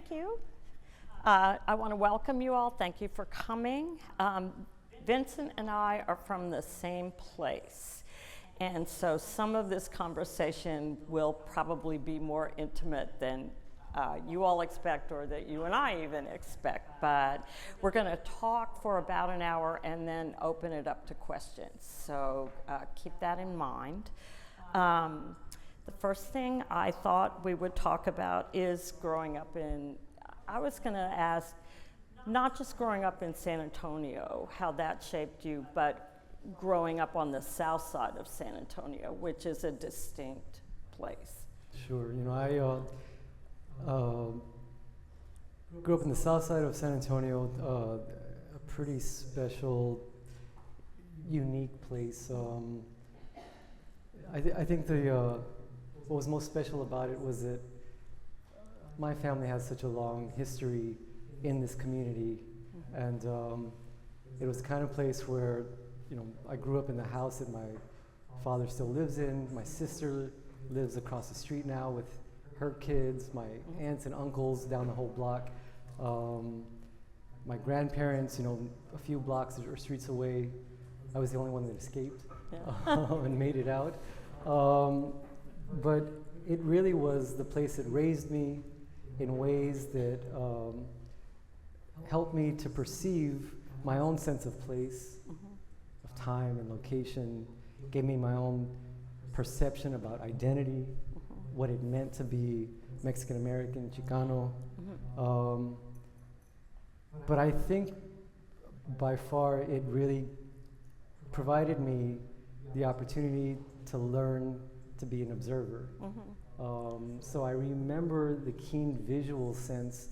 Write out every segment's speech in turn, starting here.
thank you. I want to welcome you all. Thank you for coming. Vincent and I are from the same place. And so some of this conversation will probably be more intimate than you all expect or that you and I even expect. But we're going to talk for about an hour and then open it up to questions. So keep that in mind. The first thing I thought we would talk about is growing up in, I was going to ask, not just growing up in San Antonio, how that shaped you, but growing up on the south side of San Antonio, which is a distinct place. Sure. You know, I grew up in the south side of San Antonio, a pretty special, unique place. I think what was most special about it was that my family has such a long history in this community, and it was the kind of place where, you know, I grew up in the house that my father still lives in. My sister lives across the street now with her kids, my aunts and uncles down the whole block. My grandparents, you know, a few blocks or streets away. I was the only one that escaped and made it out. But it really was the place that raised me in ways that helped me to perceive my own sense of place, of time and location, gave me my own perception about identity, what it meant to be Mexican American, Chicano. But I think by far it really provided me the opportunity to learn to be an observer. So I remember the keen visual sense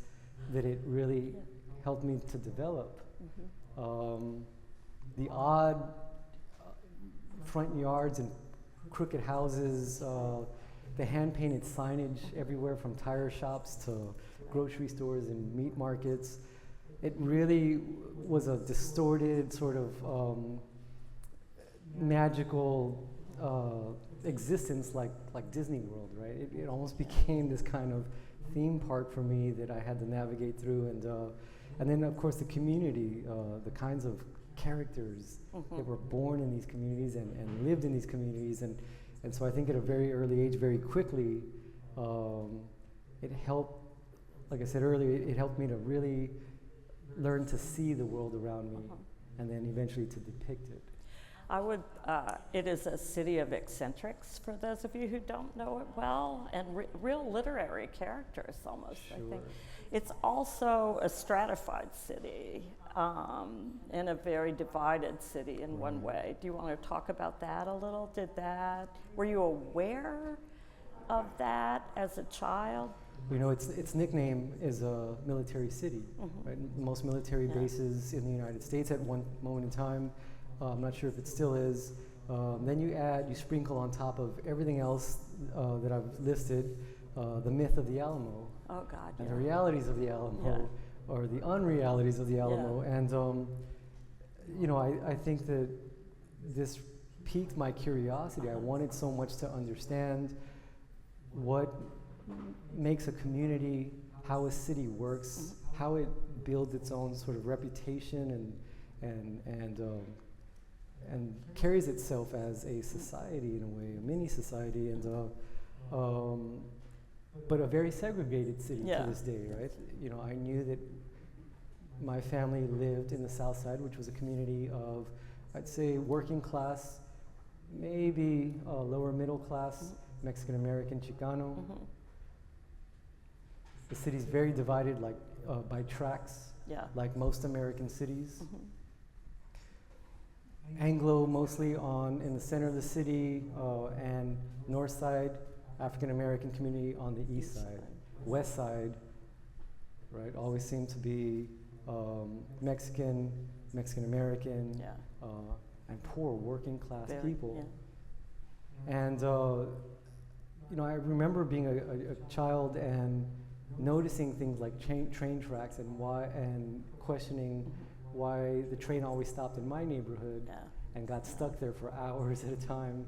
that it really helped me to develop. The odd front yards and crooked houses, the hand-painted signage everywhere from tire shops to grocery stores and meat markets. It really was a distorted sort of magical existence like Disney World, right? It almost became this kind of theme park for me that I had to navigate through, and then of course the community, the kinds of characters that were born in these communities and lived in these communities, and so I think at a very early age, very quickly, it helped, like I said earlier, it helped me to really learn to see the world around me, and then eventually to depict it. It is a city of eccentrics, for those of you who don't know it well, and real literary characters almost, Sure. I think. It's also a stratified city, and a very divided city in one way. Do you want to talk about that a little? Were you aware of that as a child? You know, its nickname is a military city, right? Most military bases in the United States at one moment in time. I'm not sure if it still is. Then you sprinkle on top of everything else that I've listed, the myth of the Alamo. Oh God, and the realities of the Alamo, or the unrealities of the Alamo. And, you know, I think that this piqued my curiosity. I wanted so much to understand what makes a community, how a city works, how it builds its own sort of reputation and carries itself as a society in a way, a mini society, but a very segregated city to this day, right? You know, I knew that my family lived in the South Side, which was a community of, I'd say, working class, maybe lower middle class, Mexican American, Chicano. The city's very divided, like by tracts, like most American cities. Anglo mostly in the center of the city, and north side, African American community on the east side. West side, right, always seemed to be Mexican American, and poor working class people. And you know, I remember being a child and noticing things like train tracks and questioning why the train always stopped in my neighborhood and got stuck there for hours at a time.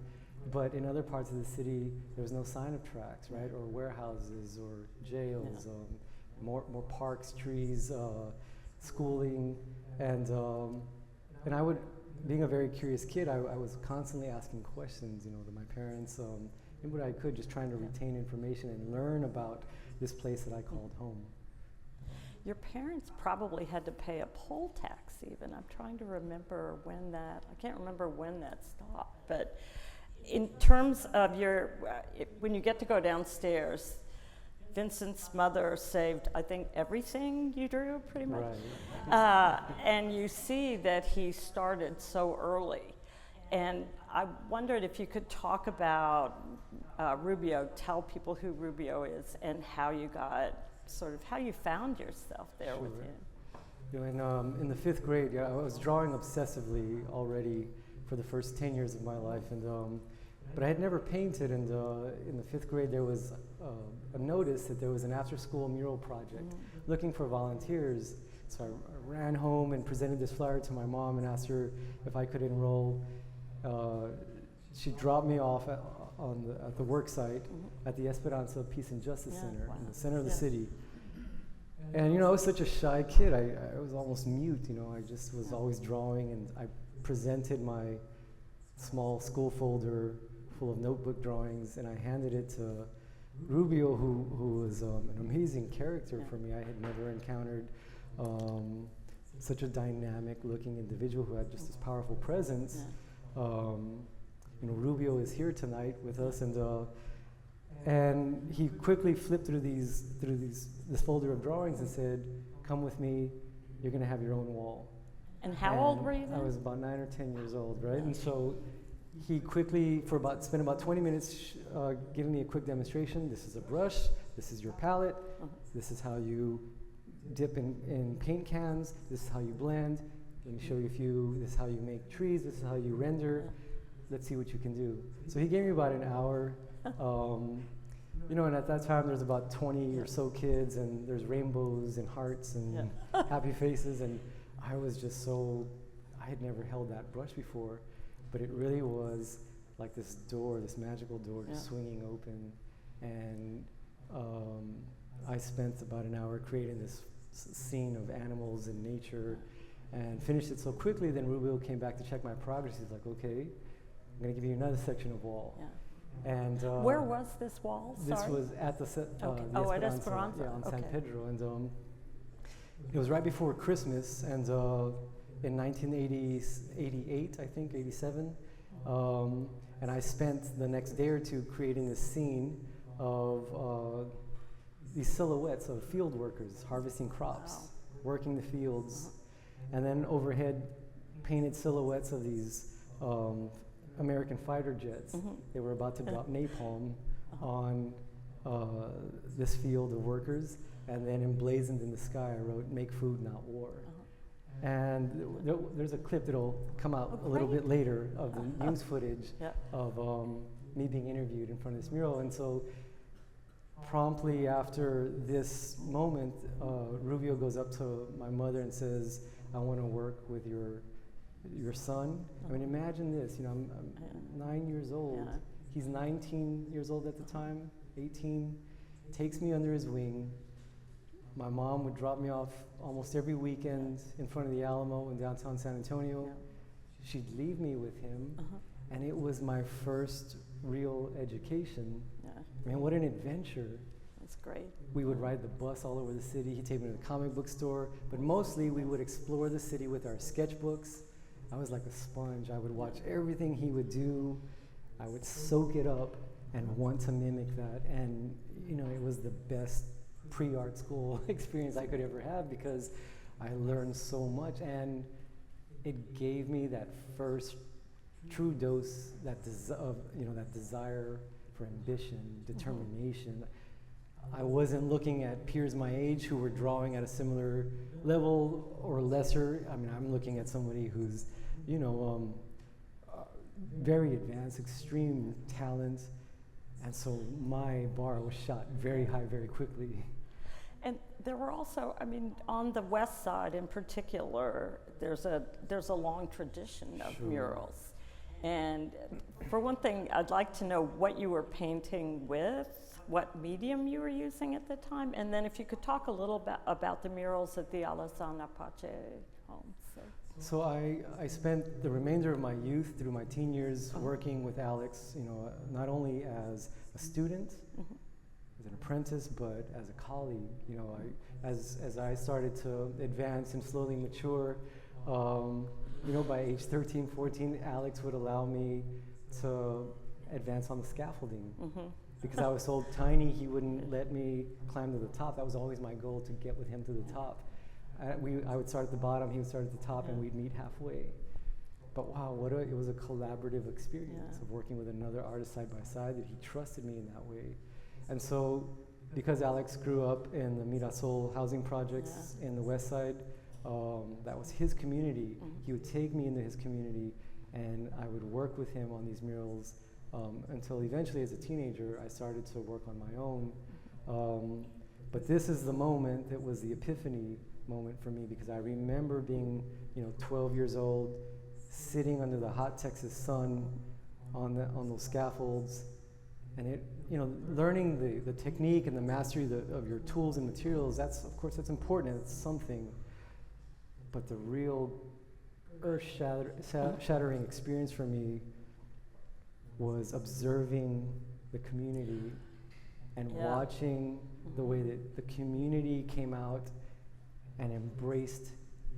But in other parts of the city, there was no sign of tracks, right? Or warehouses or jails. more parks, trees, schooling, and I would, being a very curious kid, I was constantly asking questions, you know, to my parents, and what I could, just trying to retain information and learn about this place that I called home. Your parents probably had to pay a poll tax even. I'm trying to remember when that, I can't remember when that stopped, but in terms of your, when you get to go downstairs, Vincent's mother saved, I think, everything you drew, pretty much. Right. And you see that he started so early. And I wondered if you could talk about Rubio, tell people who Rubio is and how you got, sort of how you found yourself there with him. You know, in the 5th grade, I was drawing obsessively already for the first 10 years of my life, and but I had never painted, and in the 5th grade there was a notice that there was an after-school mural project looking for volunteers. So I ran home and presented this flyer to my mom and asked her if I could enroll. She dropped me off at the work site at the Esperanza Peace and Justice Center in the center of the city. And you know, I was such a shy kid. I was almost mute. You know, I just was always drawing, and I presented my small school folder full of notebook drawings, and I handed it to Rubio, who was an amazing character for me. I had never encountered such a dynamic-looking individual who had just this powerful presence. You know, Rubio is here tonight with us, and he quickly flipped through this folder of drawings and said, "Come with me. You're going to have your own wall." And how old were you then? I was about 9 or 10 years old, right? And so he quickly, spent about 20 minutes giving me a quick demonstration. This is a brush. This is your palette. This is how you dip in paint cans. This is how you blend. Let me show you a few. This is how you make trees. This is how you render. Let's see what you can do. So he gave me about an hour. You know, and at that time there's about 20 or so kids, and there's rainbows and hearts and happy faces, and I was just so, I had never held that brush before, but it really was like this door, this magical door just swinging open, and I spent about an hour creating this scene of animals and nature, and finished it so quickly. Then Rubio came back to check my progress. He's like, "Okay, I'm going to give you another section of wall." And where was this wall? This was at the at Esperanza. On San Pedro, and it was right before Christmas, and in 1988, I think, 87, and I spent the next day or two creating this scene of these silhouettes of field workers harvesting crops, working the fields, and then overhead painted silhouettes of these American fighter jets. They were about to drop napalm on this field of workers, and then emblazoned in the sky I wrote, "Make food, not war." And there's a clip that'll come out a little bit later of the news footage of me being interviewed in front of this mural. And so promptly after this moment, Rubio goes up to my mother and says, "I want to work with your son." I mean, imagine this, you know, I'm 9 years old. He's 19 years old at the time, 18, takes me under his wing. My mom would drop me off almost every weekend in front of the Alamo in downtown San Antonio. She'd leave me with him, and it was my first real education. Man, what an adventure. That's great. We would ride the bus all over the city. He'd take me to the comic book store, but mostly we would explore the city with our sketchbooks. I was like a sponge. I would watch everything he would do. I would soak it up and want to mimic that. And, you know, it was the best pre-art school experience I could ever have, because I learned so much, and it gave me that first true dose that desire for ambition, determination. I wasn't looking at peers my age who were drawing at a similar level or lesser. I mean, I'm looking at somebody who's, you know, very advanced, extreme talent, and so my bar was shot very high very quickly. And there were also, I mean, on the west side in particular, there's a long tradition of murals. And for one thing, I'd like to know what you were painting with what medium you were using at the time, and then if you could talk a little bit about the murals at the Alassane Apache home. So I spent the remainder of my youth through my teen years working with Alex, not only as a student, as an apprentice, but as a colleague. As I started to advance and slowly mature, by age 13, 14, Alex would allow me to advance on the scaffolding. Because I was so tiny, he wouldn't let me climb to the top. That was always my goal, to get with him to the top. I would start at the bottom, he would start at the top, and we'd meet halfway. But wow, it was a collaborative experience of working with another artist side by side, that he trusted me in that way. And so, because Alex grew up in the Mirasol housing projects in the West Side, that was his community. He would take me into his community, and I would work with him on these murals until eventually, as a teenager, I started to work on my own. But this is the moment that was the epiphany moment for me, because I remember being 12 years old, sitting under the hot Texas sun on those scaffolds, and learning the technique and the mastery of your tools and materials. That's, of course, that's important, and it's something. But the real earth-shattering experience for me was observing the community and watching the way that the community came out and embraced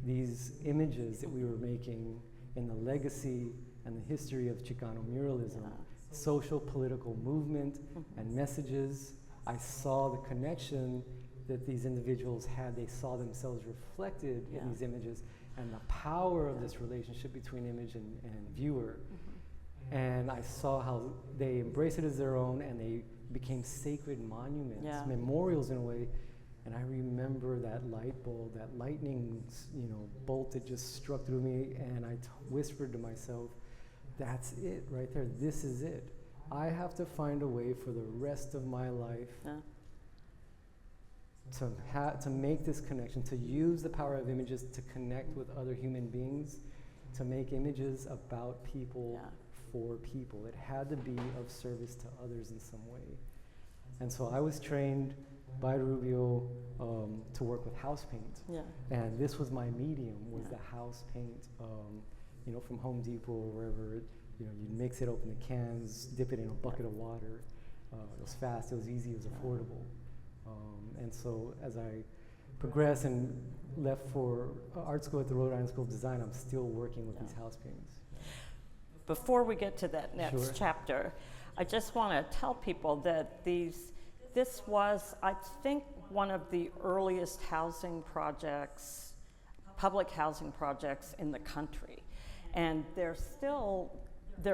these images that we were making in the legacy and the history of Chicano muralism, social, political movement and messages. I saw the connection that these individuals had. They saw themselves reflected in these images, and the power of this relationship between image and viewer. And I saw how they embraced it as their own, and they became sacred monuments, memorials in a way. And I remember that light bulb, that lightning, bolt that just struck through me, and I whispered to myself, that's it right there, this is it. I have to find a way for the rest of my life to make this connection, to use the power of images to connect with other human beings, to make images about people for people. It had to be of service to others in some way. And so I was trained by Rubio to work with house paint. And this was my medium, was the house paint, from Home Depot or wherever. You'd mix it, open the cans, dip it in a bucket of water. It was fast, it was easy, it was affordable. And so as I progressed and left for art school at the Rhode Island School of Design, I'm still working with these house paints. Before we get to that next chapter, I just want to tell people that this was, I think, one of the earliest housing projects, public housing projects in the country. And they're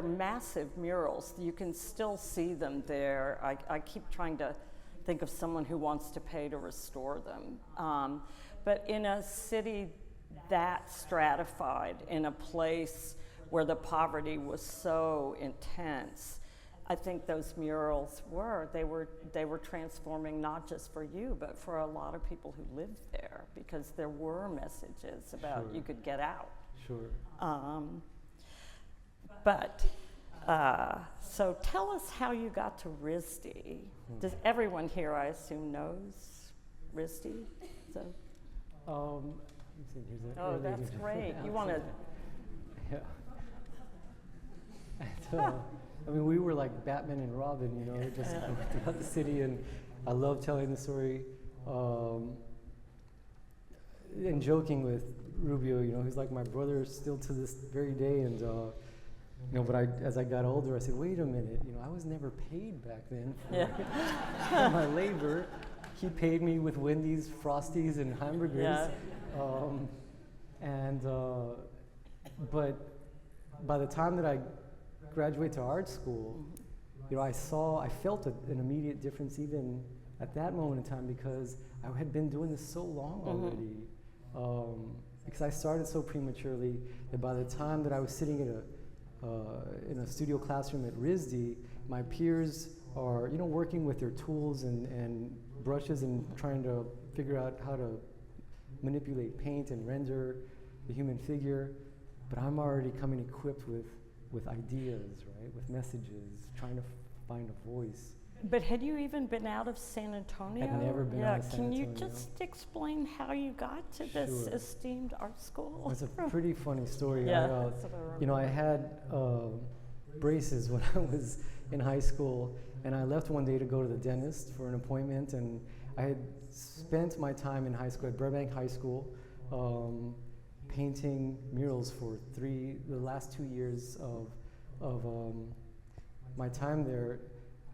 massive murals. You can still see them there. I keep trying to think of someone who wants to pay to restore them. But in a city that stratified, in a place where the poverty was so intense, I think those murals they were transforming, not just for you, but for a lot of people who lived there, because there were messages about you could get out. So tell us how you got to RISD. Does everyone here, I assume, knows RISD? So. Oh, that's great. You want to? Yeah. We were like Batman and Robin, just throughout the city, and I love telling the story and joking with Rubio. He's like my brother still to this very day, and but as I got older, I said, wait a minute, I was never paid back then for my labor. He paid me with Wendy's, Frosties, and hamburgers. But by the time that I graduated to art school, I felt an immediate difference even at that moment in time, because I had been doing this so long already. Because I started so prematurely that by the time that I was sitting in a studio classroom at RISD, my peers are working with their tools and brushes and trying to figure out how to manipulate paint and render the human figure, but I'm already coming equipped with ideas, right, with messages, trying to find a voice. But had you even been out of San Antonio? I'd never been out of San Can you Antonio. just explain how you got to this Sure. esteemed art school? It's a pretty funny story. Yeah, that's what I remember. You know, I had braces when I was in high school, and I left one day to go to the dentist for an appointment, and I had spent my time in high school at Burbank High School painting murals for the last 2 years of my time there.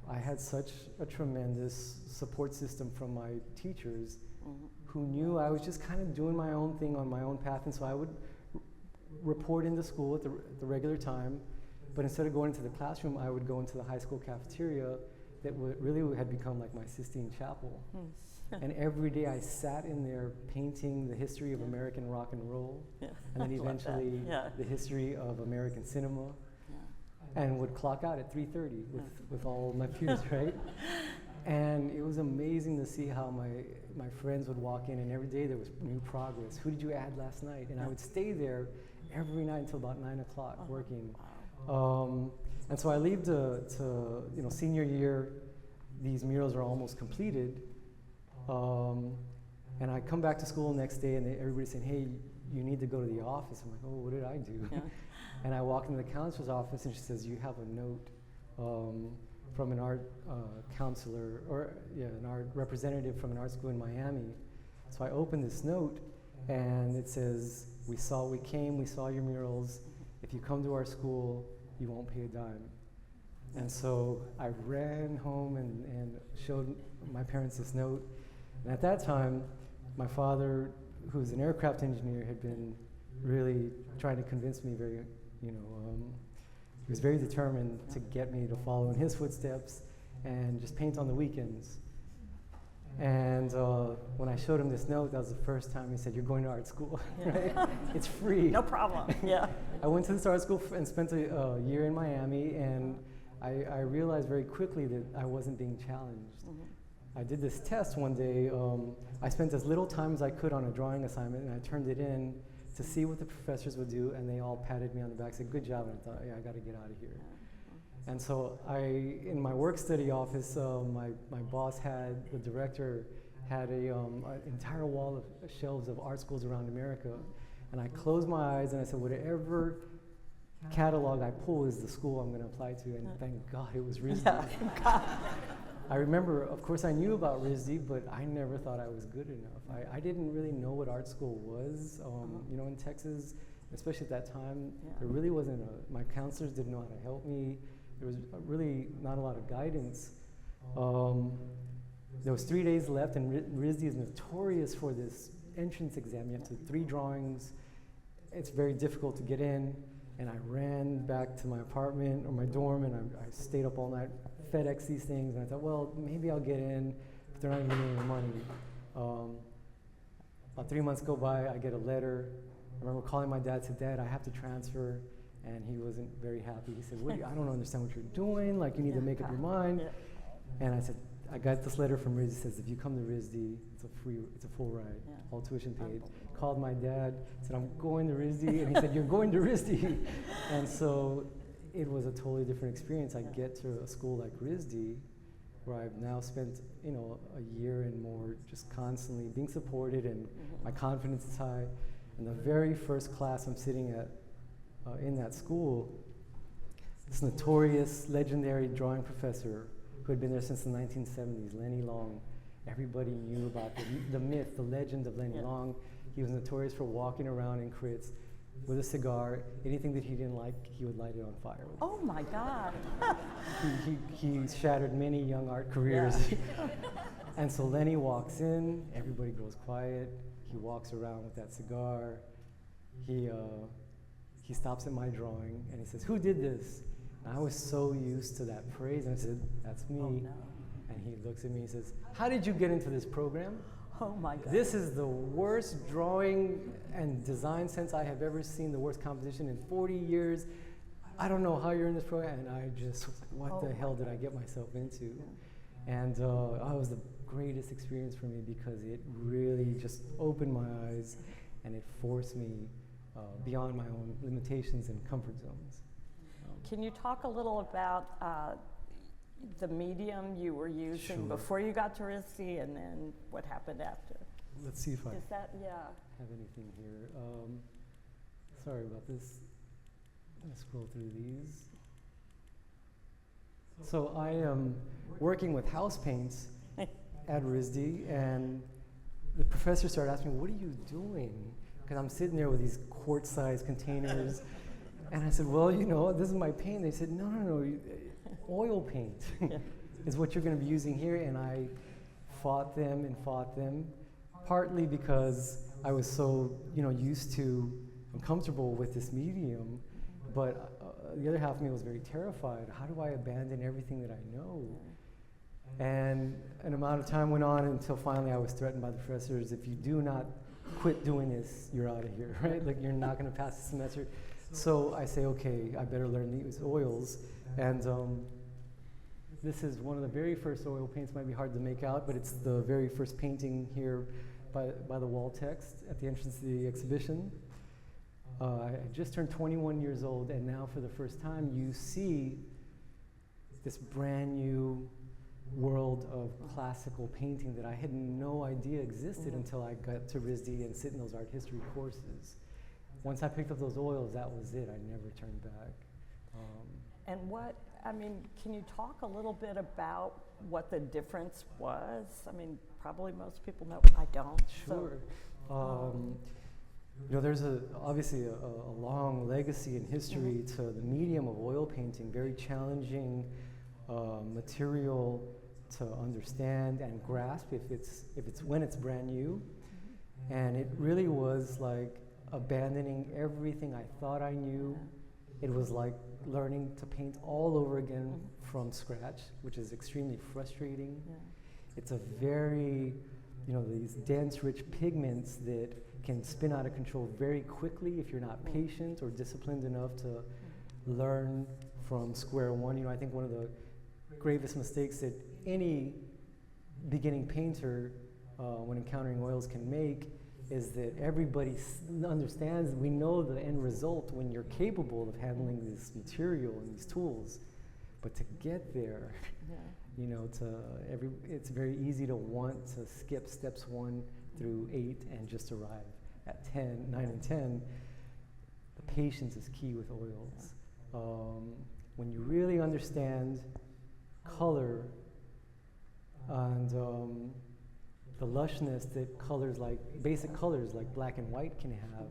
I had such a tremendous support system from my teachers who knew I was just kind of doing my own thing on my own path, and so I would report into school at the regular time, but instead of going into the classroom, I would go into the high school cafeteria that really had become like my Sistine Chapel. And every day I sat in there painting the history of American rock and roll, and then eventually the history of American cinema, and would clock out at 3:30 with all my peers, right? And it was amazing to see how my friends would walk in, and every day there was new progress. Who did you add last night? And I would stay there every night until about 9 o'clock working. And so I leave to senior year, these murals are almost completed. And I come back to school the next day, and everybody's saying, hey, you need to go to the office. I'm like, oh, what did I do? And I walk into the counselor's office, and she says, you have a note from an art counselor, an art representative from an art school in Miami. So I open this note, and it says, we saw your murals. If you come to our school, you won't pay a dime. And so I ran home and showed my parents this note. And at that time, my father, who's an aircraft engineer, had been really trying to convince me he was very determined to get me to follow in his footsteps and just paint on the weekends. And when I showed him this note, that was the first time he said, you're going to art school, right? It's free. No problem, I went to this art school and spent a year in Miami, and I realized very quickly that I wasn't being challenged. I did this test one day. I spent as little time as I could on a drawing assignment, and I turned it in to see what the professors would do, and they all patted me on the back, said, good job, and I thought, yeah, I got to get out of here. And so in my work study office, my boss the director had an entire wall of shelves of art schools around America, and I closed my eyes and I said, whatever catalog I pull is the school I'm going to apply to, and thank God it was RISD. I remember, of course, I knew about RISD, but I never thought I was good enough. I didn't really know what art school was. In Texas, especially at that time, there really wasn't my counselors didn't know how to help me. There was really not a lot of guidance. There was 3 days left, and RISD is notorious for this entrance exam. You have to do 3 drawings. It's very difficult to get in, and I ran back to my apartment or my dorm, and I stayed up all night, FedEx these things, and I thought, well, maybe I'll get in, but they're not giving me any money. About 3 months go by, I get a letter. I remember calling my dad, said, Dad, I have to transfer, and he wasn't very happy. He said, I don't understand what you're doing, like you need to make up your mind. And I said, I got this letter from RISD, it says, if you come to RISD, it's a full ride, all tuition paid. Called my dad, said, I'm going to RISD, and he said, you're going to RISD. And so it was a totally different experience. I get to a school like RISD, where I've now spent, a year and more just constantly being supported, and my confidence is high. And the very first class I'm sitting at in that school, this notorious, legendary drawing professor who had been there since the 1970s, Lenny Long. Everybody knew about the myth, the legend of Lenny Long. He was notorious for walking around in crits with a cigar. Anything that he didn't like, he would light it on fire. Oh my God. He shattered many young art careers. And so Lenny walks in, everybody goes quiet. He walks around with that cigar. He stops at my drawing and he says, who did this? And I was so used to that praise, and I said, that's me. Oh, no. And he looks at me and says, how did you get into this program? Oh my God. This is the worst drawing and design sense I have ever seen, the worst competition in 40 years. I don't know how you're in this program. And I just was like, what the hell did I get myself into? And it was the greatest experience for me because it really just opened my eyes and it forced me beyond my own limitations and comfort zones. Can you talk a little about the medium you were using Sure. before you got to RISD, and then what happened after. Let's see if I Is that, yeah. have anything here. Sorry about this. I'm gonna scroll through these. So I am working with house paints at RISD, and the professor started asking me, "What are you doing?" Because I'm sitting there with these quart-sized containers, and I said, "Well, you know, this is my paint." They said, "No, oil paint is what you're going to be using here." And I fought them, partly because I was so, used to and comfortable with this medium, but the other half of me was very terrified. How do I abandon everything that I know? And an amount of time went on until finally I was threatened by the professors, if you do not quit doing this, you're out of here, right? Like, you're not going to pass the semester. So I say, okay, I better learn these oils. And this is one of the very first oil paints. Might be hard to make out, but it's the very first painting here by the wall text at the entrance to the exhibition. I just turned 21 years old, and now for the first time you see this brand new world of classical painting that I had no idea existed until I got to RISD and sit in those art history courses. Once I picked up those oils, that was it. I never turned back. And can you talk a little bit about what the difference was? Probably most people know. I don't. Sure. There's obviously a long legacy in history to the medium of oil painting, very challenging material to understand and grasp when it's brand new. And it really was like abandoning everything I thought I knew. It was like learning to paint all over again from scratch, which is extremely frustrating. It's a very, these dense, rich pigments that can spin out of control very quickly if you're not patient or disciplined enough to learn from square one. I think one of the gravest mistakes that any beginning painter when encountering oils can make is that everybody understands, we know the end result when you're capable of handling this material and these tools, but to get there, it's very easy to want to skip steps 1 through 8 and just arrive at 9 and 10. The patience is key with oils. When you really understand color and the lushness that basic colors like black and white can have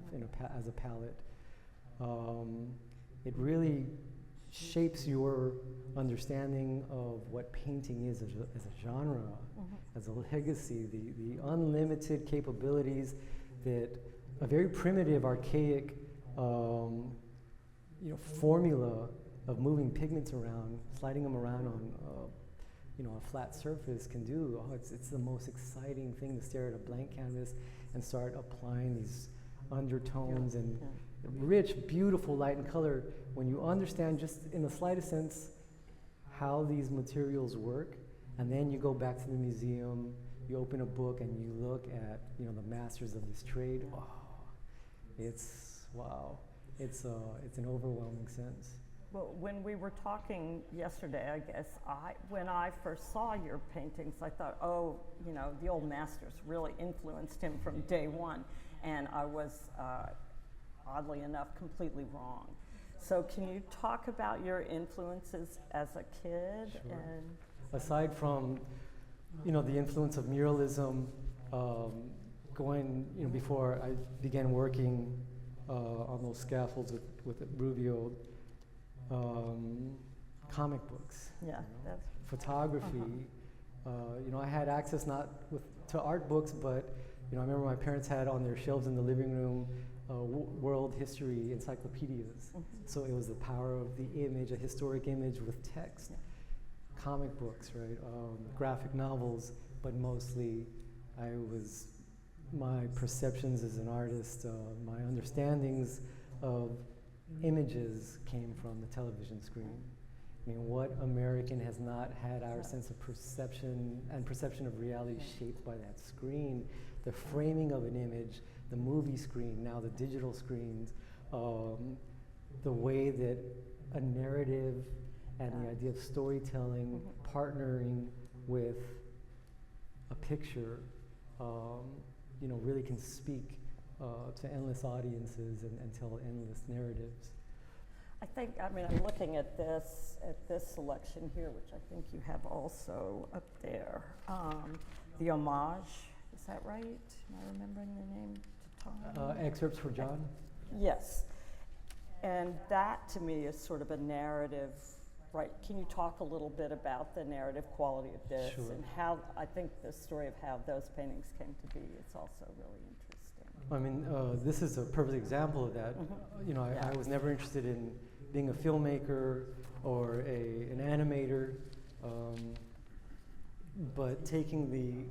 as a palette, it really shapes your understanding of what painting is as a genre, as a legacy, the unlimited capabilities that a very primitive, archaic formula of moving pigments around, sliding them around on a flat surface can do. It's the most exciting thing to stare at a blank canvas and start applying these undertones and rich, beautiful light and color. When you understand just in the slightest sense how these materials work, and then you go back to the museum, you open a book and you look at the masters of this trade. Oh, it's wow. It's an overwhelming sense. Well, when we were talking yesterday, I guess when I first saw your paintings, I thought, the old masters really influenced him from day one, and I was, oddly enough, completely wrong. So can you talk about your influences as a kid? Sure. And aside from, the influence of muralism, before I began working on those scaffolds with Rubio, comic books, photography. I had access not to art books, but I remember my parents had on their shelves in the living room world history encyclopedias. So it was the power of the image, a historic image with text. Comic books, right? Graphic novels, but mostly my perceptions as an artist, my understandings of images came from the television screen. What American has not had our sense of perception and perception of reality shaped by that screen? The framing of an image, the movie screen, now the digital screens, the way that a narrative and the idea of storytelling, partnering with a picture, really can speak to endless audiences and tell endless narratives. I'm looking at this selection here, which I think you have also up there. The homage, is that right? Am I remembering the name to Tom? Excerpts for John? Yes. And that to me is sort of a narrative, right? Can you talk a little bit about the narrative quality of this? Sure. And how, I think the story of how those paintings came to be is also really interesting. This is a perfect example of that. I was never interested in being a filmmaker or an animator, but taking the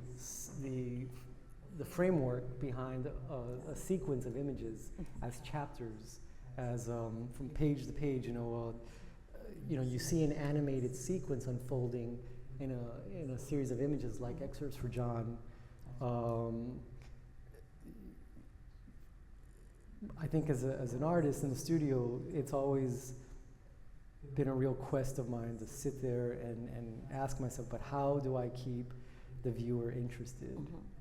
framework behind a sequence of images as chapters, as from page to page. You see an animated sequence unfolding in a series of images like Excerpts for John. I think as an artist in the studio, it's always been a real quest of mine to sit there and ask myself, but how do I keep the viewer interested?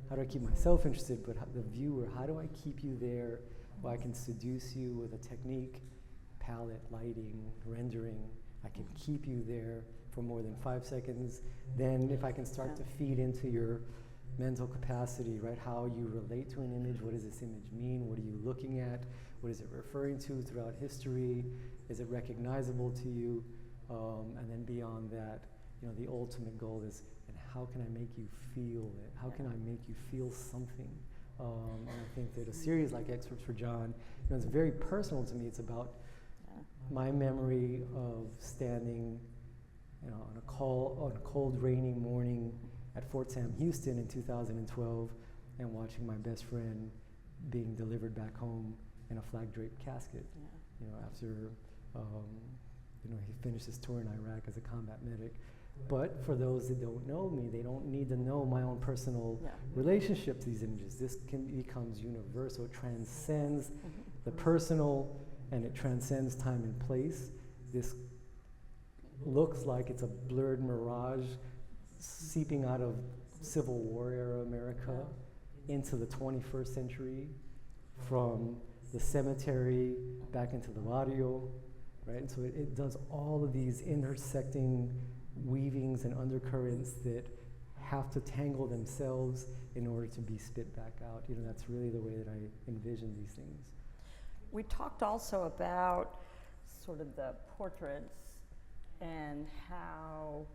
How do I keep myself interested, but the viewer, how do I keep you there where I can seduce you with a technique, palette, lighting, rendering? I can keep you there for more than 5 seconds. Then if I can start to feed into your mental capacity, right? How you relate to an image, what does this image mean? What are you looking at? What is it referring to throughout history? Is it recognizable to you? And then beyond that, the ultimate goal is, and how can I make you feel it? How can I make you feel something? And I think that a series like Excerpts for John, it's very personal to me. It's about my memory of standing, on a cold, rainy morning at Fort Sam Houston in 2012, and watching my best friend being delivered back home in a flag-draped casket. After he finished his tour in Iraq as a combat medic. But for those that don't know me, they don't need to know my own personal relationship to these images. This becomes universal. It transcends the personal, and it transcends time and place. This looks like it's a blurred mirage seeping out of Civil War era America into the 21st century, from the cemetery back into the barrio, right? And so it does all of these intersecting weavings and undercurrents that have to tangle themselves in order to be spit back out. That's really the way that I envision these things. We talked also about sort of the portraits and how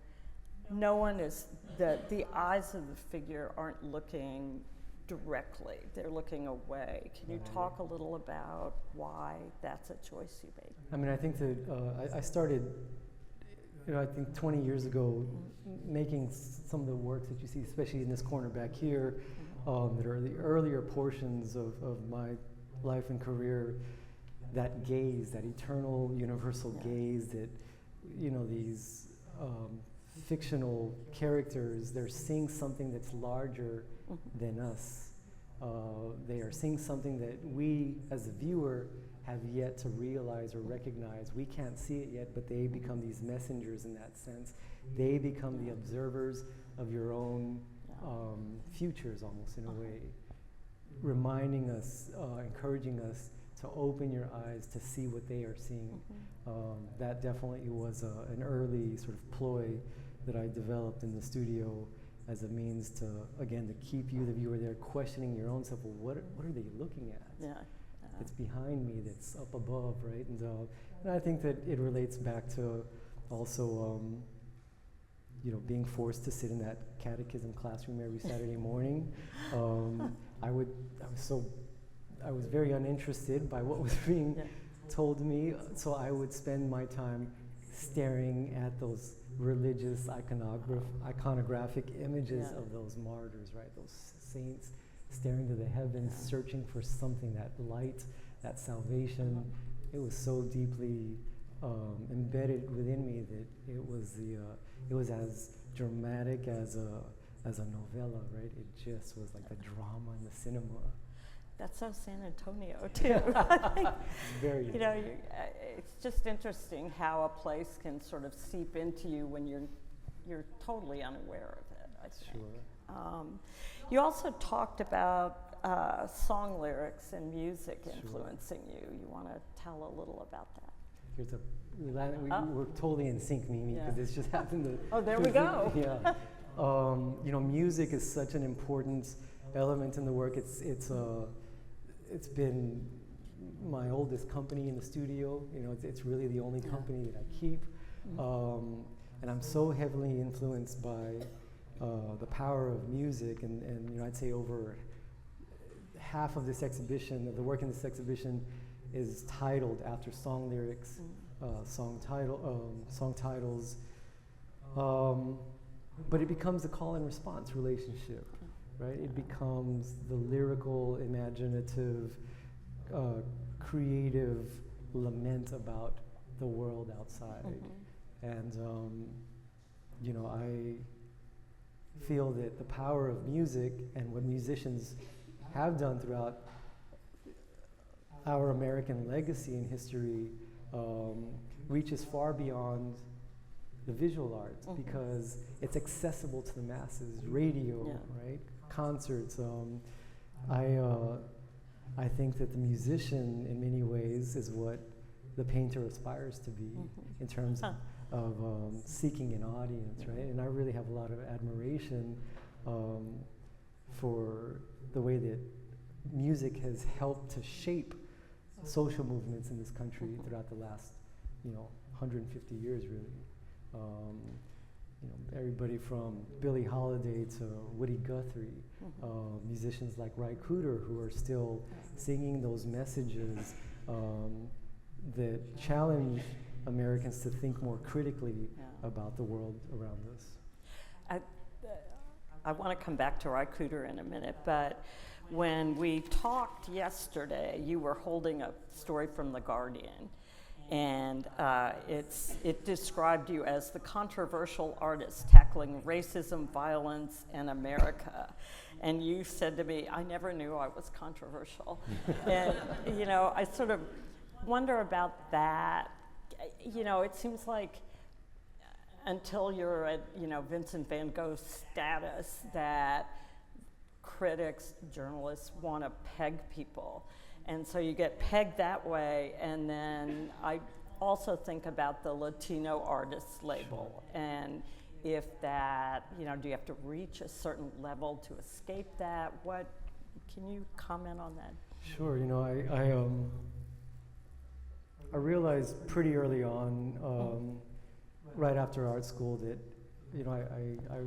no one is, the eyes of the figure aren't looking directly, they're looking away. Can you talk a little about why that's a choice you made? I think that I started, I think 20 years ago, making some of the works that you see, especially in this corner back here, that are the earlier portions of my life and career, that gaze, that eternal, universal gaze that, these fictional characters, they're seeing something that's larger than us. They are seeing something that we, as a viewer, have yet to realize or recognize. We can't see it yet, but they become these messengers in that sense. They become the observers of your own futures, almost, in a way, reminding us, encouraging us to open your eyes to see what they are seeing. That definitely was an early sort of ploy that I developed in the studio as a means to, again, to keep you, the viewer, there questioning your own self. Well, what are they looking at? That's behind me, that's up above, right? And I think that it relates back to also, being forced to sit in that catechism classroom every Saturday morning. I was very uninterested by what was being told to me, so I would spend my time staring at those religious iconographic images of those martyrs, right? Those saints staring to the heavens, searching for something, that light, that salvation. It was so deeply embedded within me that it was as dramatic as a novella, right? It just was like the drama in the cinema. That's so San Antonio too. I think, Very. you know, it's just interesting how a place can sort of seep into you when you're totally unaware of it, I think. Sure. You also talked about song lyrics and music influencing you. You want to tell a little about that? Here's we're totally in sync, Mimi, because this just happened to. Oh, there we go. Yeah. You know, music is such an important element in the work. It's been my oldest company in the studio. You know, it's really the only company that I keep. And I'm so heavily influenced by the power of music, and you know, I'd say over half of this exhibition, of the work in this exhibition, is titled after song lyrics, song titles. But it becomes a call and response relationship, right? It becomes the lyrical, imaginative, creative lament about the world outside. And, you know, I feel that the power of music and what musicians have done throughout our American legacy and history reaches far beyond the visual arts, because it's accessible to the masses. Radio, right? Concerts. I think that the musician, in many ways, is what the painter aspires to be in terms of seeking an audience, right? And I really have a lot of admiration for the way that music has helped to shape social movements in this country throughout the last, you know, 150 years, really. You know, everybody from Billie Holiday to Woody Guthrie, musicians like Curator, who are still singing those messages that challenge Americans to think more critically about the world around us. I want to come back to Curator in a minute, but when we talked yesterday, you were holding a story from The Guardian, and it described you as the controversial artist tackling racism, violence, and America. And you said to me, I never knew I was controversial. And, you know, I sort of wonder about that. You know, it seems like until you're at, you know, Vincent van Gogh status, that critics, journalists want to peg people. And so you get pegged that way, and then I also think about the Latino artists label, and if that, you know, do you have to reach a certain level to escape that? What, can you comment on that? Sure, you know, I realized pretty early on, right after art school, that, you know, I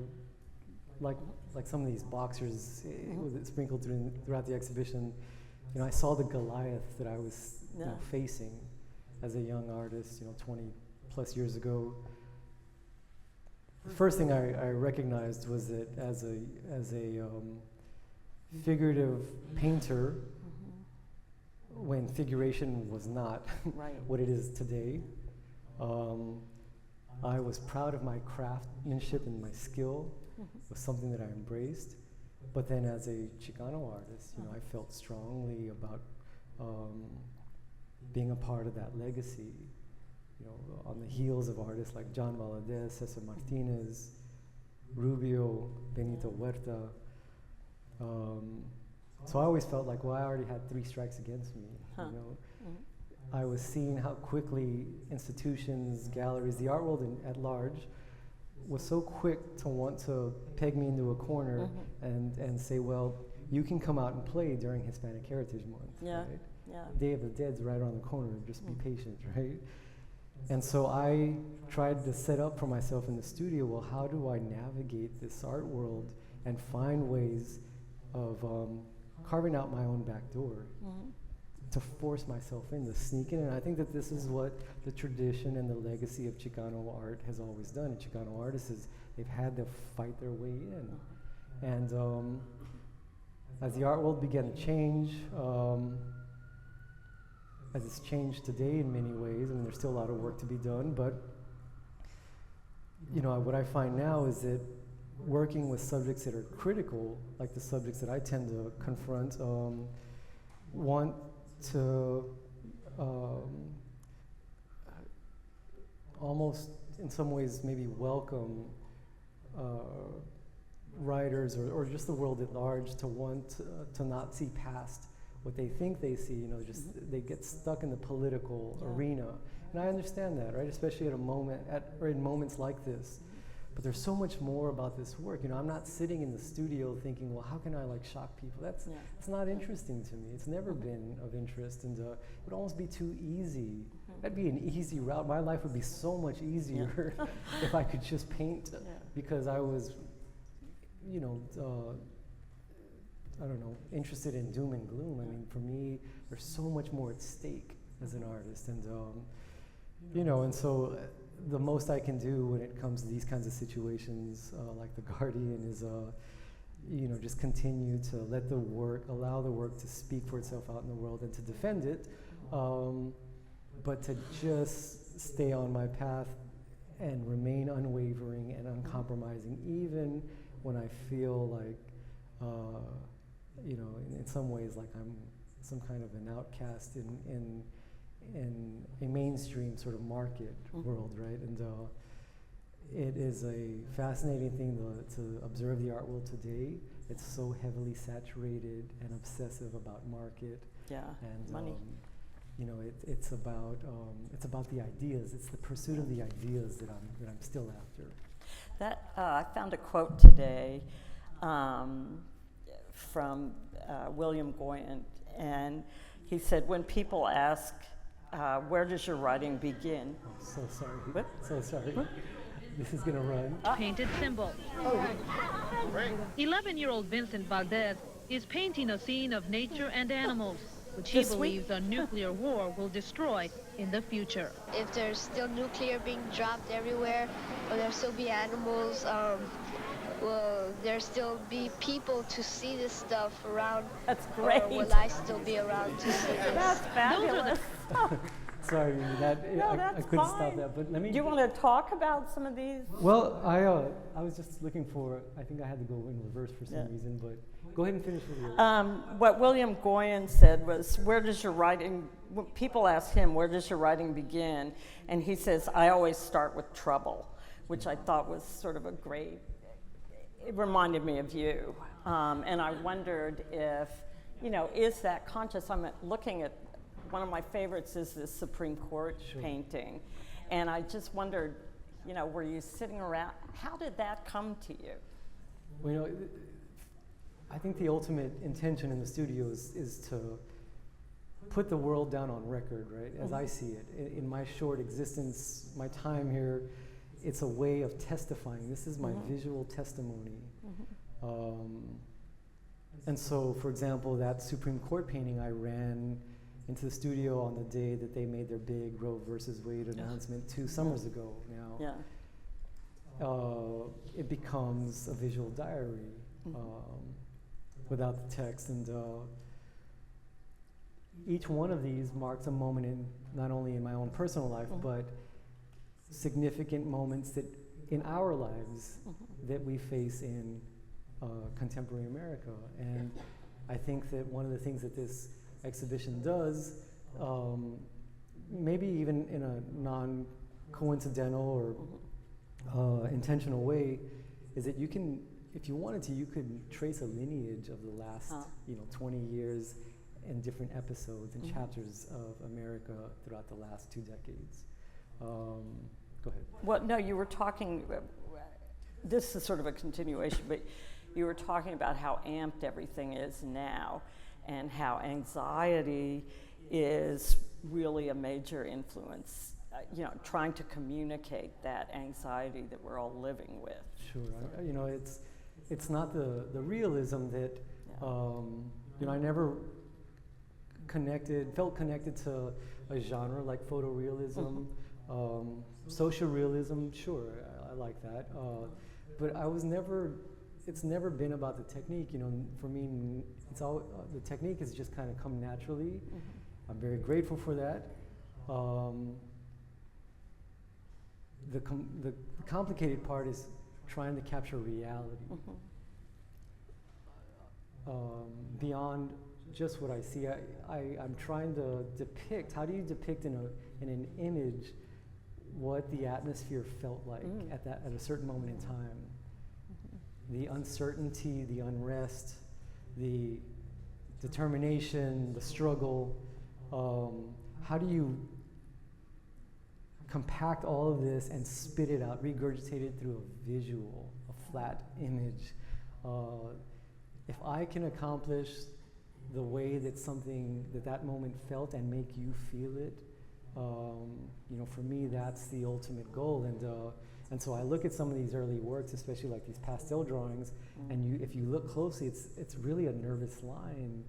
like some of these boxers, was it sprinkled throughout the exhibition. You know, I saw the Goliath that I was you know, facing as a young artist, you know, 20 plus years ago. The first thing I recognized was that as a figurative painter, when figuration was not what it is today, I was proud of my craftsmanship and my skill. It was something that I embraced. But then as a Chicano artist, you know, I felt strongly about being a part of that legacy, you know, on the heels of artists like John Valdez, Cesar Martinez, Rubio, Benito Huerta. So I always felt like, well, I already had 3 strikes against me, you know. I was seeing how quickly institutions, galleries, the art world at large was so quick to want to peg me into a corner and say, well, you can come out and play during Hispanic Heritage Month, right? Day of the Dead's right around the corner, just be patient, right? And so I tried to set up for myself in the studio, well, how do I navigate this art world and find ways of carving out my own back door to force myself in, to sneak in. And I think that this is what the tradition and the legacy of Chicano art has always done. And Chicano artists, they've had to fight their way in. And as the art world began to change, as it's changed today in many ways, I mean, there's still a lot of work to be done, but you know, what I find now is that working with subjects that are critical, like the subjects that I tend to confront, want to almost in some ways maybe welcome writers or just the world at large to want to not see past what they think they see, just they get stuck in the political arena. And I understand that, right? Especially at a moment, or in moments like this. But there's so much more about this work. I'm not sitting in the studio thinking, well, how can I shock people? It's not interesting to me. It's never been of interest, and it would almost be too easy. That'd be an easy route. My life would be so much easier if I could just paint because I was, I don't know, interested in doom and gloom. I mean, for me, there's so much more at stake as an artist, and and so the most I can do when it comes to these kinds of situations, like The Guardian, is just continue to allow the work to speak for itself out in the world and to defend it, but to just stay on my path and remain unwavering and uncompromising, even when I feel like, in some ways, like I'm some kind of an outcast in a mainstream sort of market world, right? And it is a fascinating thing to observe the art world today. It's so heavily saturated and obsessive about market. And money. It's about the ideas. It's the pursuit of the ideas that I'm still after. That I found a quote today from William Goyen, and he said, when people ask, where does your writing begin? Oh, so sorry. What? So sorry. This is gonna run. Painted symbol. 11-year-old Vincent Valdez is painting a scene of nature and animals, which he believes a nuclear war will destroy in the future. If there's still nuclear being dropped everywhere, will there still be animals? Will there still be people to see this stuff around? That's great. Or will I still be around to see this? That's fabulous. Sorry, I couldn't fine. stop that. But let me. Do you want to talk about some of these? Well, I was just looking for. I think I had to go in reverse for some reason, but go ahead and finish with your. What William Goyen said was, where does your writing? When people ask him, where does your writing begin? And he says, I always start with trouble, which I thought was sort of a great. It reminded me of you, and I wondered if, is that conscious? I'm looking at one of my favorites is this Supreme Court painting, and I just wondered, were you sitting around? How did that come to you? Well, I think the ultimate intention in the studio is to put the world down on record, right? As I see it, in my short existence, my time here. It's a way of testifying. This is my visual testimony. And so, for example, that Supreme Court painting, I ran into the studio on the day that they made their big Roe versus Wade announcement 2 summers ago now. It becomes a visual diary without the text. And each one of these marks a moment not only in my own personal life, but significant moments that in our lives that we face in contemporary America. And I think that one of the things that this exhibition does, maybe even in a non-coincidental or intentional way, is that you can, if you wanted to, you could trace a lineage of the last 20 years in different episodes and chapters of America throughout the last 2 decades. Go ahead. Well, no, you were talking, this is sort of a continuation, but you were talking about how amped everything is now and how anxiety is really a major influence, trying to communicate that anxiety that we're all living with. Sure, it's not the realism that, I never felt connected to a genre like photorealism. Social realism, sure, I like that. But it's never been about the technique. For me, it's all the technique has just kind of come naturally. I'm very grateful for that. The complicated part is trying to capture reality beyond just what I see. I'm trying to depict, how do you depict in an image what the atmosphere felt like at a certain moment in time? The uncertainty, the unrest, the determination, the struggle. How do you compact all of this and spit it out, regurgitate it through a visual, a flat image? If I can accomplish the way that that moment felt and make you feel it, for me, that's the ultimate goal. And so I look at some of these early works, especially like these pastel drawings, and if you look closely, it's really a nervous line,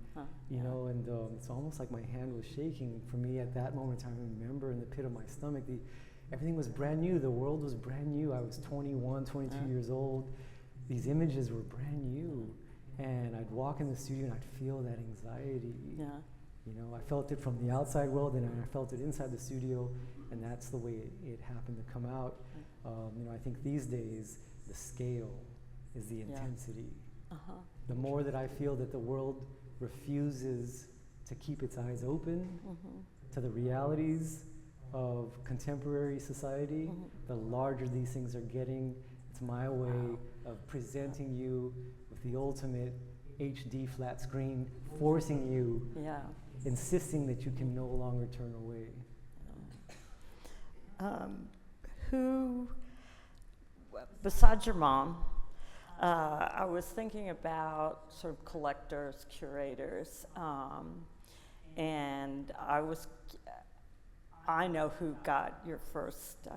and it's almost like my hand was shaking. For me, at that moment in time, I remember in the pit of my stomach, everything was brand new. The world was brand new. I was 21, 22 years old. These images were brand new. And I'd walk in the studio and I'd feel that anxiety. Yeah. I felt it from the outside world, and I felt it inside the studio, and that's the way it happened to come out. I think these days the scale is the intensity. The more that I feel that the world refuses to keep its eyes open to the realities of contemporary society, the larger these things are getting. It's my way of presenting you with the ultimate HD flat screen, forcing you, insisting that you can no longer turn away. Who, besides your mom, I was thinking about sort of collectors, curators, and I know who got your first,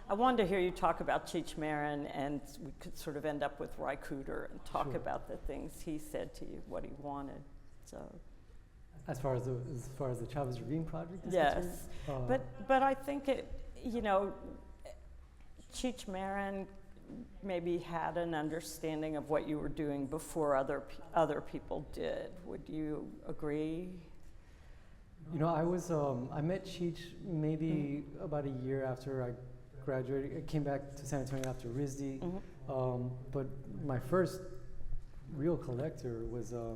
I wanted to hear you talk about Cheech Marin, and we could sort of end up with Ry Cooder and talk about the things he said to you, what he wanted. So, as far as the Chavez Ravine project is concerned? But I think Cheech Marin maybe had an understanding of what you were doing before other people did. Would you agree? I met Cheech maybe about a year after I graduated. I came back to San Antonio after RISD, but my first real collector was a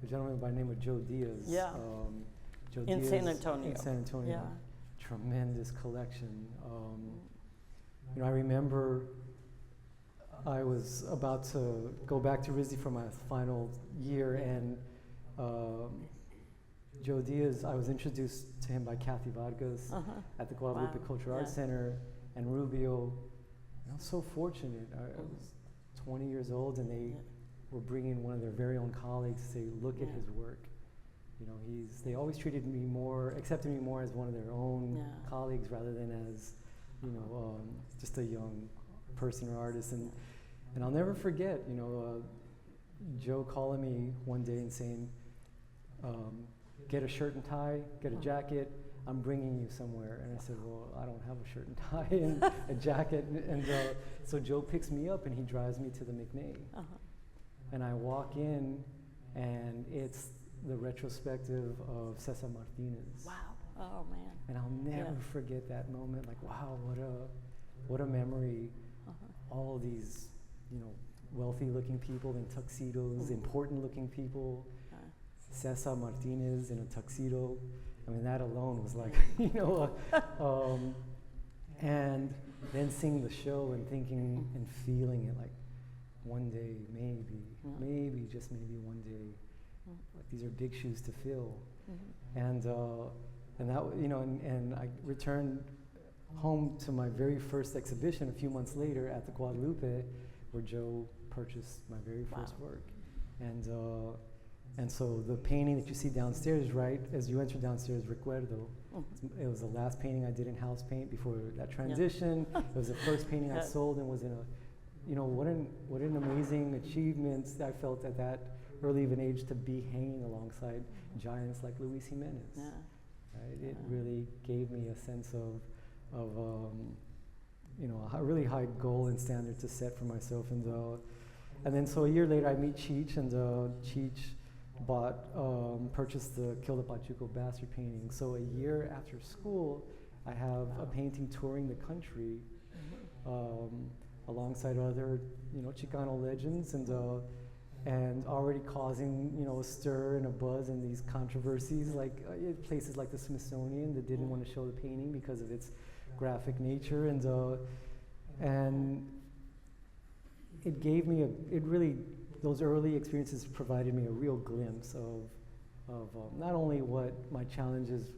gentleman by the name of Joe Diaz. Joe in Diaz San Antonio. In San Antonio. Tremendous collection. I remember I was about to go back to RISD for my final year, and Joe Diaz, I was introduced to him by Kathy Vargas at the Guadalupe Cultural Arts Center, and Rubio. I was so fortunate. I was 20 years old, and they were bringing one of their very own colleagues to say, look at his work. They always accepted me more as one of their own colleagues rather than as, just a young person or artist. And I'll never forget, Joe calling me one day and saying, get a shirt and tie, get a jacket, I'm bringing you somewhere. And I said, well, I don't have a shirt and tie and a jacket. And so Joe picks me up and he drives me to the McNay. And I walk in, and it's the retrospective of Cesar Martinez. Wow. Oh, man. And I'll never forget that moment. Like, wow, what a memory. All these, wealthy-looking people in tuxedos, important-looking people. Cesar Martinez in a tuxedo. That alone was like, and then seeing the show and thinking and feeling it, like, one day, maybe, just maybe one day, like, these are big shoes to fill. And that, and I returned home to my very first exhibition a few months later at the Guadalupe, where Joe purchased my very first work. And so the painting that you see downstairs, right, as you enter downstairs, Recuerdo, it was the last painting I did in house paint before that transition. It was the first painting I sold, and was in a, what an amazing achievement I felt at that early of an age to be hanging alongside giants like Luis Jimenez. Right? It really gave me a sense of a really high goal and standard to set for myself. And then so a year later I meet Cheech, and Cheech purchased the Kill the Pachuco Bastard painting. So a year after school, I have a painting touring the country alongside other, Chicano legends, and already causing, you know, a stir and a buzz and these controversies, like places like the Smithsonian that didn't want to show the painting because of its graphic nature, and it gave me those early experiences provided me a real glimpse of not only what my challenges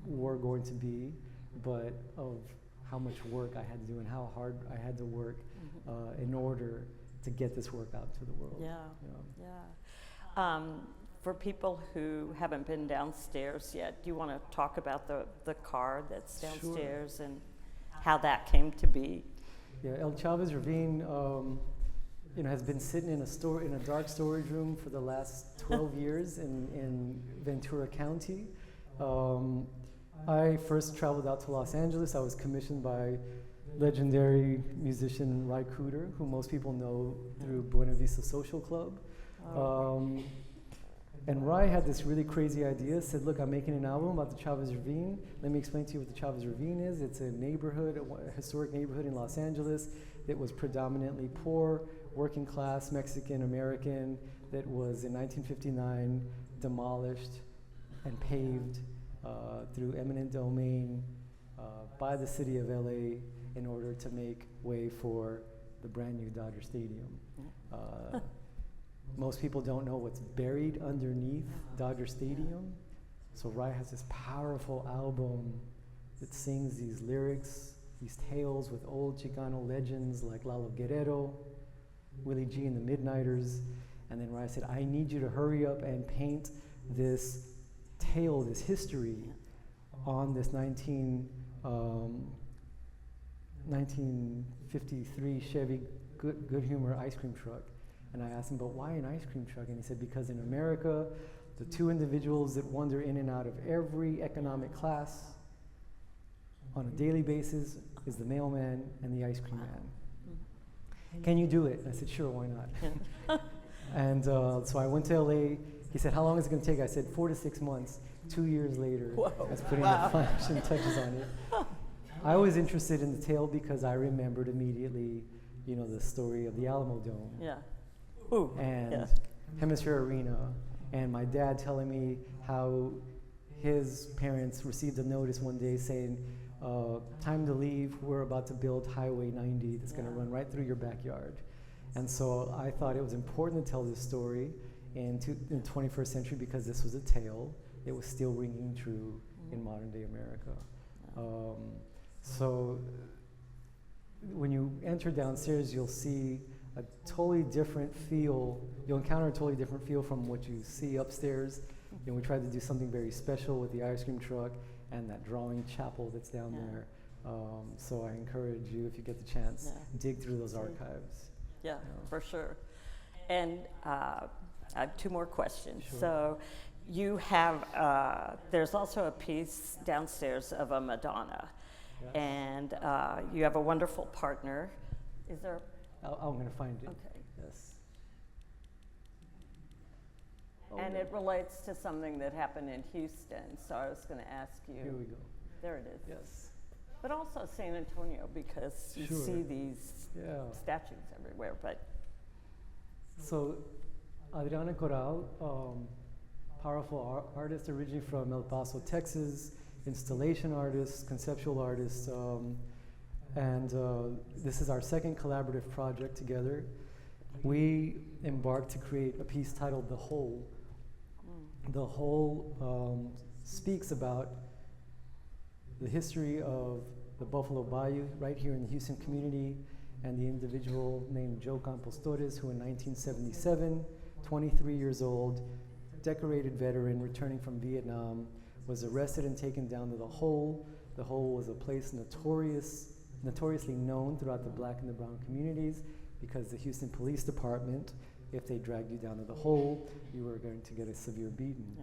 were going to be, but of how much work I had to do and how hard I had to work in order to get this work out to the world. For people who haven't been downstairs yet, do you want to talk about the car that's downstairs and how that came to be? Yeah, El Chavez Ravine, you know, has been sitting in a dark storage room for the last 12 years in Ventura County. I first traveled out to Los Angeles. I was commissioned by legendary musician Ry Cooder, who most people know through Buena Vista Social Club. And Ry had this really crazy idea, said, look, I'm making an album about the Chavez Ravine. Let me explain to you what the Chavez Ravine is. It's a neighborhood, a historic neighborhood in Los Angeles that was predominantly poor, working class, Mexican American, that was in 1959 demolished and paved through eminent domain by the city of LA in order to make way for the brand new Dodger Stadium. Most people don't know what's buried underneath Dodger Stadium. So Ry has this powerful album that sings these lyrics, these tales with old Chicano legends like Lalo Guerrero, Willie G and the Midnighters. And then Ry said, I need you to hurry up and paint this tale, this history on this 1953 Chevy Good Humor ice cream truck. And I asked him, but why an ice cream truck? And he said, because in America, the two individuals that wander in and out of every economic class on a daily basis is the mailman and the ice cream man. Can you do it? And I said, sure, why not? And so I went to LA. He said, how long is it going to take? I said, 4 to 6 months. 2 years later, I was putting the finishing touches on it. I was interested in the tale because I remembered immediately, you know, the story of the Alamo Dome. And Hemisphere Arena, and my dad telling me how his parents received a notice one day saying, time to leave, we're about to build Highway 90 that's going to run right through your backyard. And so I thought it was important to tell this story in the 21st century because this was a tale. It was still ringing true in modern day America. So when you enter downstairs, you'll see a totally different feel. You'll encounter a totally different feel from what you see upstairs. You know, we tried to do something very special with the ice cream truck and that drawing chapel that's down there. So I encourage you, if you get the chance, dig through those archives. For sure. And I have 2 more questions. Sure. So you have, there's also a piece downstairs of a Madonna. And you have a wonderful partner. Is there? I'm going to find it. Okay. Yes. And it relates to something that happened in Houston. So I was going to ask you. Here we go. There it is. Yes. But also San Antonio, because you see these statues everywhere. But so Adriana Corral, powerful artist originally from El Paso, Texas, installation artist, conceptual artist, and this is our second collaborative project together. We embarked to create a piece titled The Whole. The Whole speaks about the history of the Buffalo Bayou right here in the Houston community, and the individual named Joe Campos Torres, who in 1977, 23 years old, decorated veteran returning from Vietnam, was arrested and taken down to The Hole. The Hole was a place notoriously known throughout the black and the brown communities because the Houston Police Department, if they dragged you down to The Hole, you were going to get a severe beating.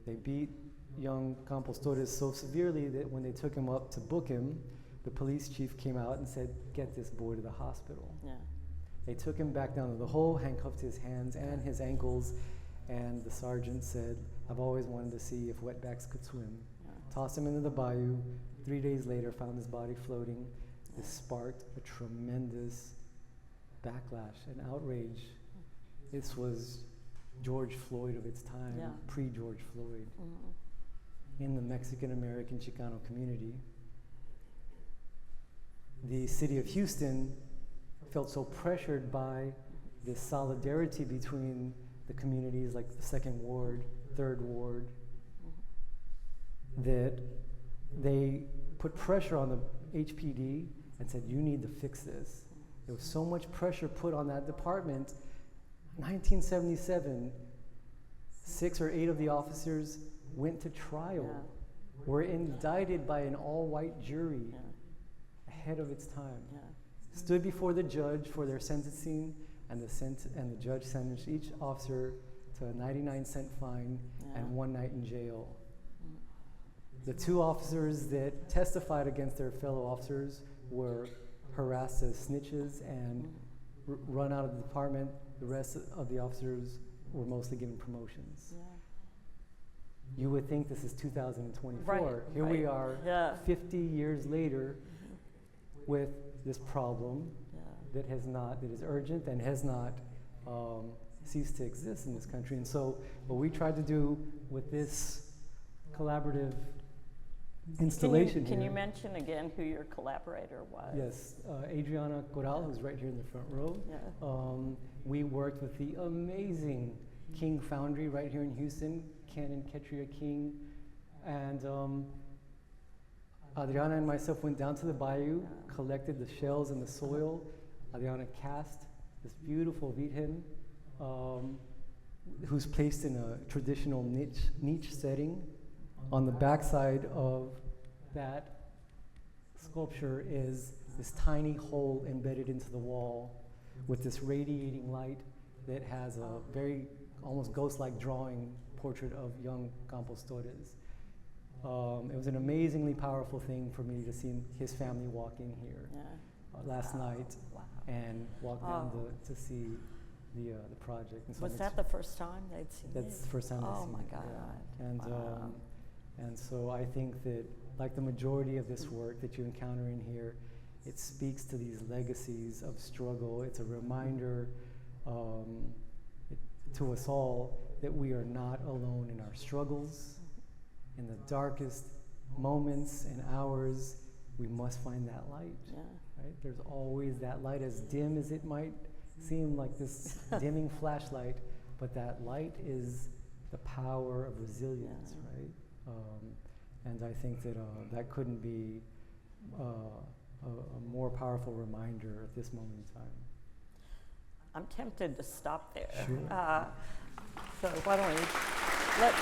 They beat young Campos Torres so severely that when they took him up to book him, the police chief came out and said, get this boy to the hospital. They took him back down to The Hole, handcuffed his hands and his ankles, and the sergeant said, I've always wanted to see if wetbacks could swim. Tossed him into the bayou. 3 days later, found his body floating. This sparked a tremendous backlash and outrage this was George Floyd of its time, Yeah. pre-George Floyd, Mm-hmm. in the Mexican-American Chicano community. The city of Houston felt so pressured by this solidarity between the communities like the 2nd Ward, 3rd Ward, that they put pressure on the HPD and said, you need to fix this. There was so much pressure put on that department. 1977, 6 or 8 of the officers went to trial, were indicted by an all-white jury ahead of its time, stood before the judge for their sentencing, and the judge sentenced each officer to a 99-cent fine and 1 night in jail. The 2 officers that testified against their fellow officers were harassed as snitches and run out of the department. The rest of the officers were mostly given promotions. You would think this is 2024. Right, Here right. we are, 50 years later, with this problem that is urgent and has not ceased to exist in this country. And so, what we tried to do with this collaborative installation Can you here- mention again who your collaborator was? Yes, Adriana Corral, who's right here in the front row. Yeah. We worked with the amazing King Foundry right here in Houston, Ken and Ketria King. And Adriana and myself went down to the bayou, collected the shells and the soil. Adriana cast this beautiful Virgen, who's placed in a traditional niche setting. On the backside of that sculpture is this tiny hole embedded into the wall with this radiating light that has a very almost ghost-like drawing portrait of young Campos Torres. It was an amazingly powerful thing for me to see his family walk in here last night and walk down to see the project. And so Was that the first time they'd seen it? That's the first time they've seen Oh my it. God. Yeah. And Wow. and so I think that, like the majority of this work that you encounter in here, it speaks to these legacies of struggle. It's a reminder to us all that we are not alone in our struggles. In the darkest moments and hours, we must find that light. Right? There's always that light, as dim as it might seem, like this dimming flashlight, but that light is the power of resilience, right? And I think that that couldn't be a more powerful reminder at this moment in time. I'm tempted to stop there. Sure. So why don't we let